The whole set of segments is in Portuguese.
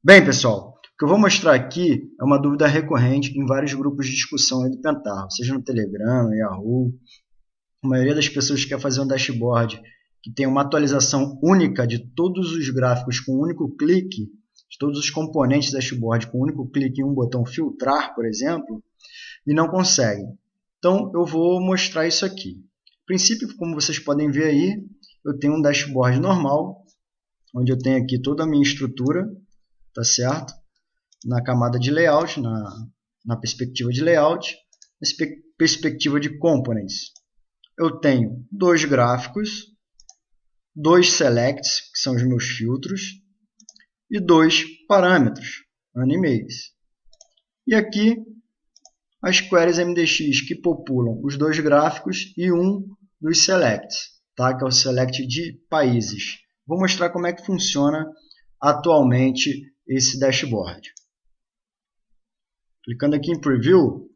Bem, pessoal, o que eu vou mostrar aqui é uma dúvida recorrente em vários grupos de discussão aí do Pentaho, seja no Telegram, no Yahoo. A maioria das pessoas quer fazer um dashboard que tem uma atualização única de todos os gráficos com um único clique, de todos os componentes do dashboard com um único clique em um botão filtrar, por exemplo, e não consegue. Então, eu vou mostrar isso aqui. A princípio, como vocês podem ver aí, eu tenho um dashboard normal, onde eu tenho aqui toda a minha estrutura, tá certo? Na camada de layout, na perspectiva de layout, na perspectiva de components. Eu tenho dois gráficos, dois selects, que são os meus filtros, e dois parâmetros, animes. E aqui, as queries MDX que populam os dois gráficos e um dos selects, tá? Que é o select de países. Vou mostrar como é que funciona atualmente esse dashboard. Clicando aqui em Preview,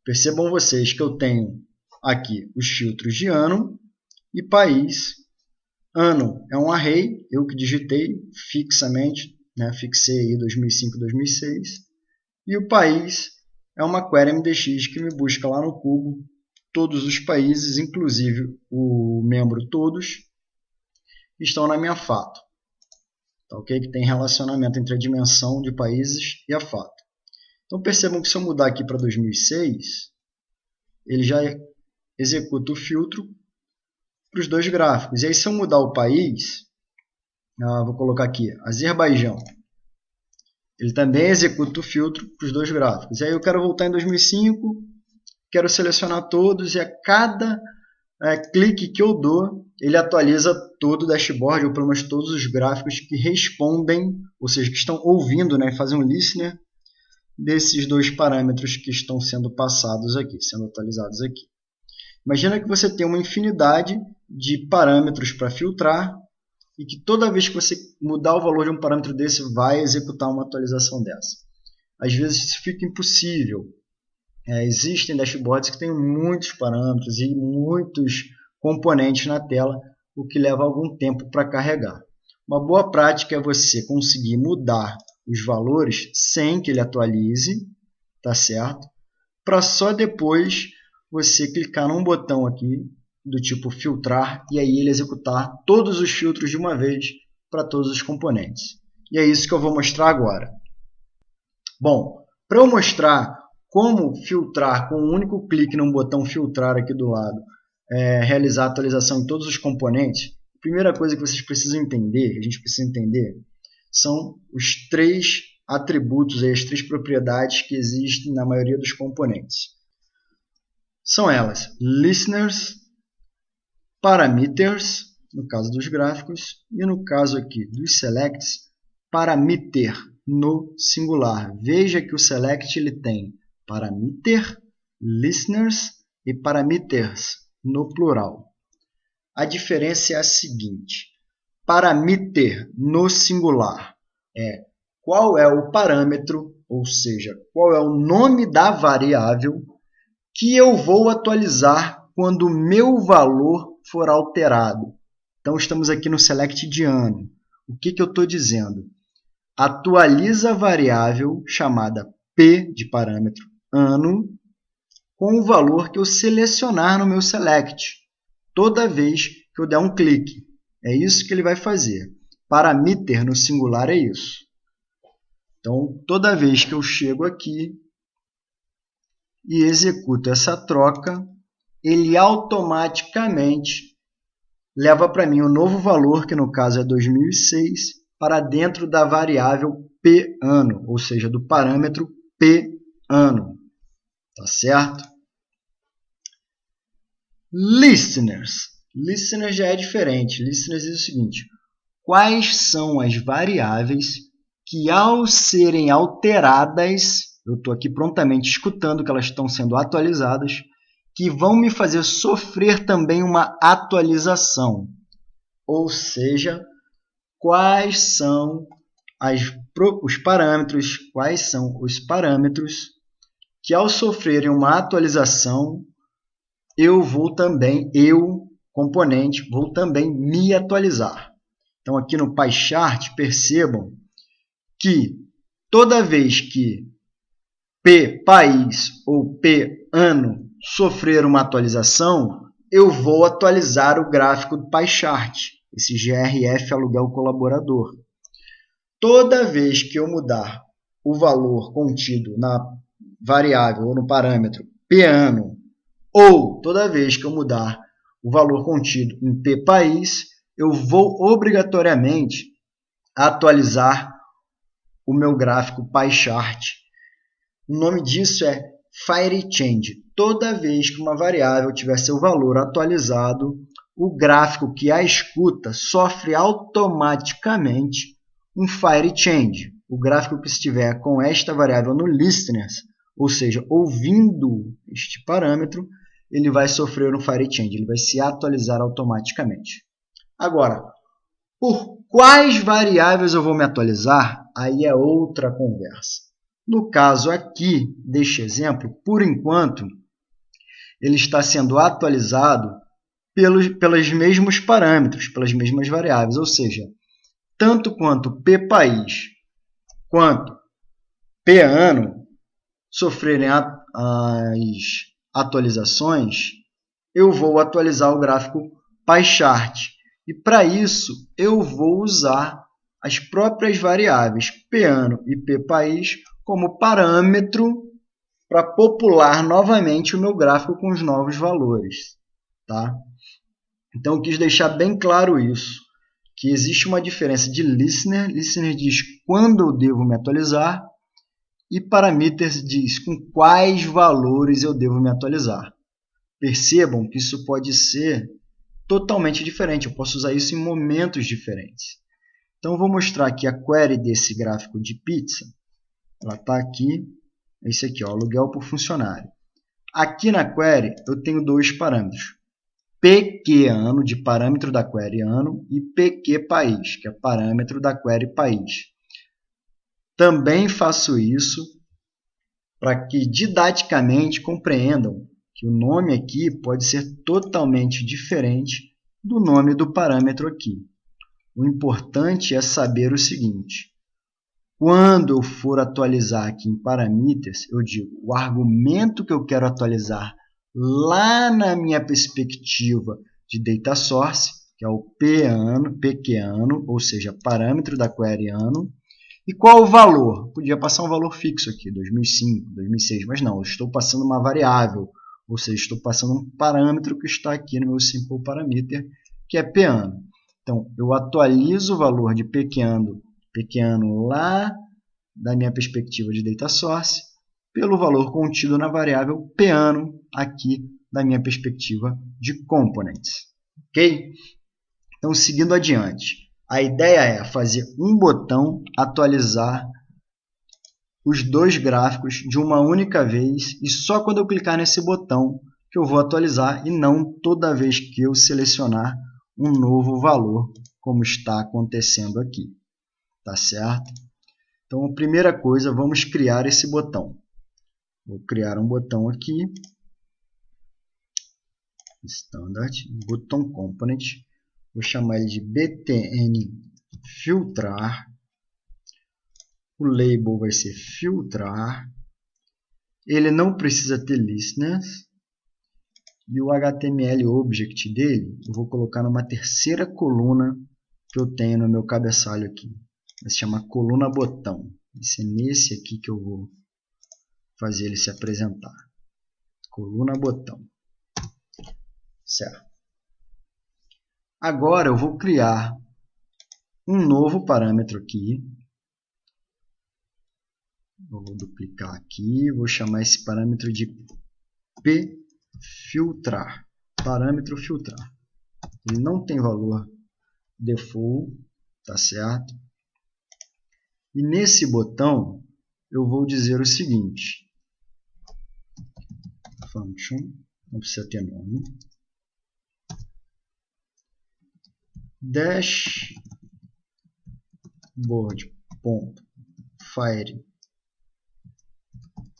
percebam vocês que eu tenho aqui os filtros de ano e país. Ano é um array, eu que digitei fixamente, né? Fixei aí 2005, 2006. E o país é uma query MDX que me busca lá no cubo todos os países, inclusive o membro todos, que estão na minha fato. Tá, ok? Que tem relacionamento entre a dimensão de países e a fato. Então percebam que se eu mudar aqui para 2006, ele já executa o filtro para os dois gráficos. E aí se eu mudar o país, vou colocar aqui Azerbaijão, ele também executa o filtro para os dois gráficos. E aí eu quero voltar em 2005, quero selecionar todos e a cada clique que eu dou, ele atualiza todo o dashboard, ou pelo menos todos os gráficos que respondem, ou seja, que estão ouvindo, né, fazem um listener desses dois parâmetros que estão sendo passados aqui, sendo atualizados aqui. Imagina que você tem uma infinidade de parâmetros para filtrar e que toda vez que você mudar o valor de um parâmetro desse, vai executar uma atualização dessa. Às vezes isso fica impossível. Existem dashboards que têm muitos parâmetros e muitos componentes na tela, o que leva algum tempo para carregar. Uma boa prática é você conseguir mudar os valores sem que ele atualize, tá certo? Para só depois você clicar num botão aqui do tipo filtrar e aí ele executar todos os filtros de uma vez para todos os componentes. E é isso que eu vou mostrar agora. Bom, para eu mostrar como filtrar com um único clique num botão filtrar aqui do lado, realizar a atualização em todos os componentes, a primeira coisa que vocês precisam entender, a gente precisa entender, são os três atributos, as três propriedades que existem na maioria dos componentes. São elas: listeners, parameters, no caso dos gráficos, e no caso aqui dos selects, parameter no singular. Veja que o select ele tem parameter, listeners e parameters no plural. A diferença é a seguinte: parameter no singular é qual é o parâmetro, ou seja, qual é o nome da variável que eu vou atualizar quando o meu valor for alterado. Então, estamos aqui no select de ano. O que eu estou dizendo? Atualiza a variável chamada P de parâmetro ano com o valor que eu selecionar no meu select, toda vez que eu der um clique. É isso que ele vai fazer. Parameter no singular é isso. Então, toda vez que eu chego aqui e executo essa troca, ele automaticamente leva para mim o novo valor, que no caso é 2006, para dentro da variável P ano, ou seja, do parâmetro P ano. Tá certo? Listeners. Listeners já é diferente. Listeners diz o seguinte: quais são as variáveis que, ao serem alteradas, eu estou aqui prontamente escutando que elas estão sendo atualizadas, que vão me fazer sofrer também uma atualização. Ou seja, quais são os parâmetros que, ao sofrerem uma atualização, componente, vou também me atualizar. Então, aqui no pie chart, percebam que toda vez que P país ou P ano sofrer uma atualização, eu vou atualizar o gráfico do pie chart, esse GRF aluguel colaborador. Toda vez que eu mudar o valor contido na variável ou no parâmetro P ano, ou toda vez que eu mudar o valor contido em P país, eu vou obrigatoriamente atualizar o meu gráfico pie chart. O nome disso é Fire Change. Toda vez que uma variável tiver seu valor atualizado, o gráfico que a escuta sofre automaticamente um Fire Change. O gráfico que estiver com esta variável no listeners, ou seja, ouvindo este parâmetro, ele vai sofrer um Fire Change, ele vai se atualizar automaticamente. Agora, por quais variáveis eu vou me atualizar? Aí é outra conversa. No caso aqui, deste exemplo, por enquanto, ele está sendo atualizado pelos mesmos parâmetros, pelas mesmas variáveis, ou seja, tanto quanto P país quanto P ano sofrerem as atualizações, eu vou atualizar o gráfico pie chart. E para isso, eu vou usar as próprias variáveis P ano e P país como parâmetro para popular novamente o meu gráfico com os novos valores. Tá? Então, eu quis deixar bem claro isso, que existe uma diferença de listener. Listener diz quando eu devo me atualizar e parameters diz com quais valores eu devo me atualizar. Percebam que isso pode ser totalmente diferente. Eu posso usar isso em momentos diferentes. Então, eu vou mostrar aqui a query desse gráfico de pizza. Ela está aqui. É esse aqui, ó, aluguel por funcionário. Aqui na query, eu tenho dois parâmetros. PQ ano, de parâmetro da query ano, e PQ país, que é parâmetro da query país. Também faço isso para que didaticamente compreendam que o nome aqui pode ser totalmente diferente do nome do parâmetro aqui. O importante é saber o seguinte: quando eu for atualizar aqui em parameters, eu digo o argumento que eu quero atualizar lá na minha perspectiva de data source, que é o PQ ano, ou seja, parâmetro da query ano. E qual o valor? Podia passar um valor fixo aqui, 2005, 2006, mas não, eu estou passando uma variável, ou seja, estou passando um parâmetro que está aqui no meu simple parameter, que é P ano. Então, eu atualizo o valor de PQ ano lá da minha perspectiva de data source pelo valor contido na variável P ano aqui da minha perspectiva de components. Ok? Então, seguindo adiante. A ideia é fazer um botão atualizar os dois gráficos de uma única vez e só quando eu clicar nesse botão que eu vou atualizar e não toda vez que eu selecionar um novo valor, como está acontecendo aqui. Tá certo? Então, a primeira coisa, vamos criar esse botão. Vou criar um botão aqui, Standard, Button Component. Vou chamar ele de btn filtrar. O label vai ser filtrar. Ele não precisa ter listeners. E o HTML object dele, eu vou colocar numa terceira coluna que eu tenho no meu cabeçalho aqui. Vai se chamar coluna botão. Vai ser nesse aqui que eu vou fazer ele se apresentar. Coluna botão. Certo. Agora eu vou criar um novo parâmetro aqui. Vou duplicar aqui, vou chamar esse parâmetro de pfiltrar. Parâmetro filtrar. Ele não tem valor default, tá certo? E nesse botão eu vou dizer o seguinte: function, não precisa ter nome, dashboard.fire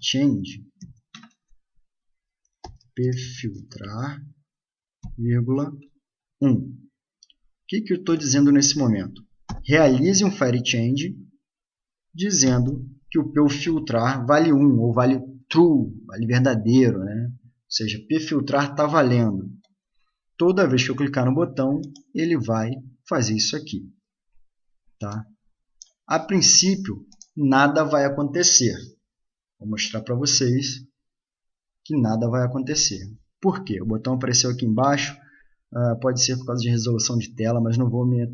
change pfiltrar, vírgula 1. O que eu estou dizendo nesse momento? Realize um fire change dizendo que o pfiltrar vale 1, ou vale true, vale verdadeiro, né? Ou seja, pfiltrar está valendo. Toda vez que eu clicar no botão, ele vai fazer isso aqui. Tá? A princípio, nada vai acontecer. Vou mostrar para vocês que nada vai acontecer. Por quê? O botão apareceu aqui embaixo, pode ser por causa de resolução de tela, mas não vou me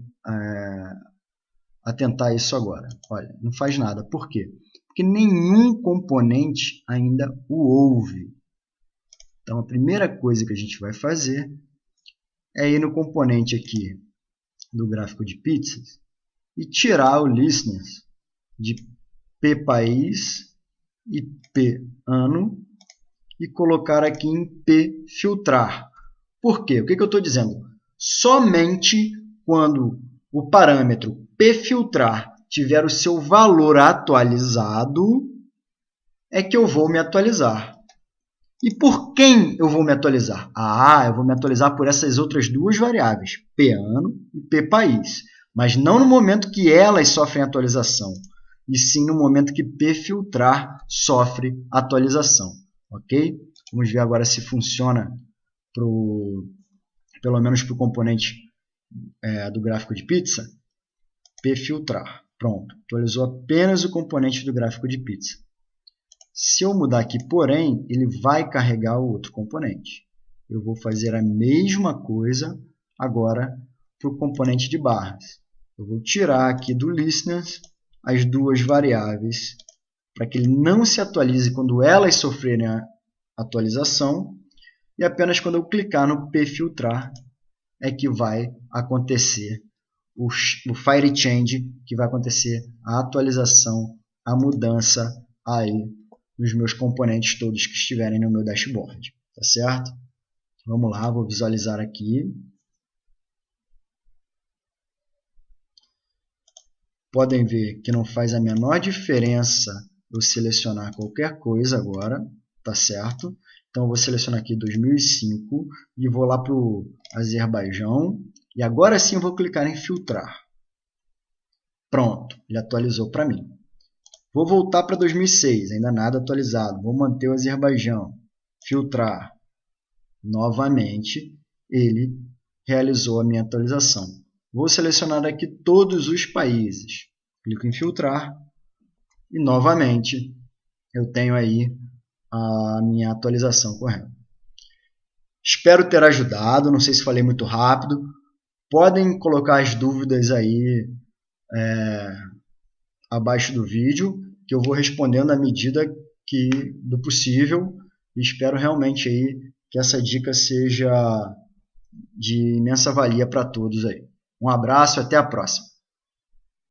atentar a isso agora. Olha, não faz nada. Por quê? Porque nenhum componente ainda o ouve. Então, a primeira coisa que a gente vai fazer é ir no componente aqui do gráfico de pizzas e tirar o listeners de p-país e p-ano e colocar aqui em pfiltrar. Por quê? O que eu estou dizendo? Somente quando o parâmetro pfiltrar tiver o seu valor atualizado é que eu vou me atualizar. E por quem eu vou me atualizar? Eu vou me atualizar por essas outras duas variáveis, p-ano e p-país. Mas não no momento que elas sofrem atualização, e sim no momento que pfiltrar sofre atualização. Ok? Vamos ver agora se funciona pelo menos para o componente do gráfico de pizza. Pfiltrar. Pronto. Atualizou apenas o componente do gráfico de pizza. Se eu mudar aqui, porém, ele vai carregar o outro componente. Eu vou fazer a mesma coisa agora para o componente de barras. Eu vou tirar aqui do listeners as duas variáveis para que ele não se atualize quando elas sofrerem a atualização, e apenas quando eu clicar no pfiltrar é que vai acontecer o fire change, que vai acontecer a atualização, a mudança aí nos meus componentes todos que estiverem no meu dashboard, tá certo? Vamos lá, vou visualizar aqui. Podem ver que não faz a menor diferença eu selecionar qualquer coisa agora, tá certo? Então, eu vou selecionar aqui 2005 e vou lá para o Azerbaijão. E agora sim eu vou clicar em filtrar. Pronto, ele atualizou para mim. Vou voltar para 2006, ainda nada atualizado. Vou manter o Azerbaijão. Filtrar. Novamente, ele realizou a minha atualização. Vou selecionar aqui todos os países. Clico em filtrar. E novamente, eu tenho aí a minha atualização correta. Espero ter ajudado. Não sei se falei muito rápido. Podem colocar as dúvidas aí abaixo do vídeo, que eu vou respondendo à medida do possível, e espero realmente aí que essa dica seja de imensa valia para todos aí. Um abraço e até a próxima.